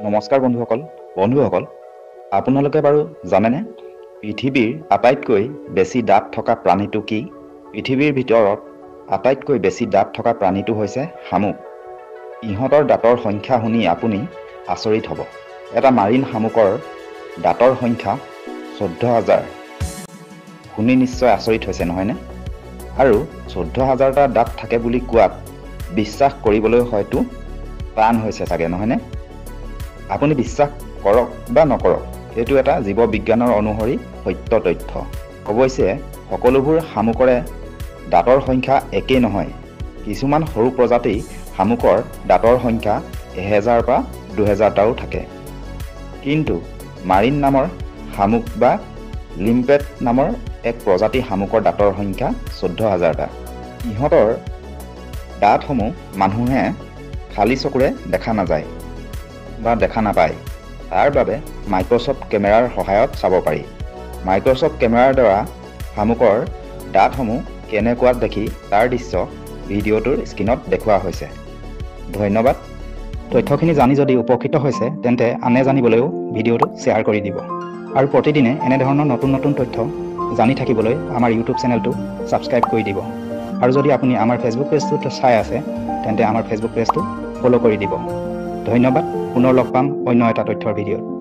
নমস্কাৰ বন্ধুসকল আপোনালোকে বাৰু জানেনে পৃথিৱীৰ আটাইতকৈ বেছি দাঁত থকা প্ৰাণীটো কি? পৃথিৱীৰ ভিতৰত আটাইতকৈ বেছি দাঁত থকা প্ৰাণীটো হৈছে শামুক। ইহঁতৰ দাঁতৰ সংখ্যা শুনি আপুনি আচৰিত হ'ব। এটা মাৰিন শামুকৰ দাঁতৰ সংখ্যা 14,000। শুনি নিশ্চয় আচৰিত হৈছে নহয়নে? আৰু 14,000টা দাঁত থাকে বুলি কোৱাত বিশ্বাস কৰিবলৈ হয়তো টান হৈছে চাগে নহয়নে? আপুনি বিশ্বাস কৰক বা নকৰক, এইটো এটা জীৱ বিজ্ঞানৰ অনুসৰি সত্য তথ্য। অৱশ্যে সকলোবোৰ শামুকৰে দাঁতৰ সংখ্যা একেই নহয়। কিছুমান সৰু প্ৰজাতি শামুকৰ দাঁতৰ সংখ্যা 1000 বা 2000টাও থাকে। কিন্তু মাৰিন নামৰ শামুক বা লিম্পেট নামৰ এক প্ৰজাতি শামুকৰ দাঁতৰ সংখ্যা 14,000টা। ইহঁতৰ দাঁতসমূহ মানুহে খালী চকুৰে দেখা নাযায় বা দেখা নাপায়। তাৰ বাবে মাইক্ৰ'ছফ্ট কেমেৰাৰ সহায়ত চাব পাৰি। মাইক্ৰ'ছফ্ট কেমেৰাৰ দ্বাৰা শামুকৰ দাঁতসমূহ কেনেকুৱা দেখি তাৰ দৃশ্য ভিডিঅ'টোৰ স্ক্ৰীনত দেখুওৱা হৈছে। ধন্যবাদ। তথ্যখিনি জানি যদি উপকৃত হৈছে তেন্তে আনে জানিবলৈও ভিডিঅ'টো শ্বেয়াৰ কৰি দিব। আৰু প্ৰতিদিনে এনেধৰণৰ নতুন নতুন তথ্য জানি থাকিবলৈ আমাৰ ইউটিউব চেনেলটো ছাবস্ক্ৰাইব কৰি দিব। আৰু যদি আপুনি আমাৰ ফেচবুক পেজটো চাই আছে তেন্তে আমাৰ ফেচবুক পেজটো ফ'ল' কৰি দিব। ধন্যবাদ। পুনৰ লগ পাম অন্য এটা তথ্যৰ ভিডিঅ'ত।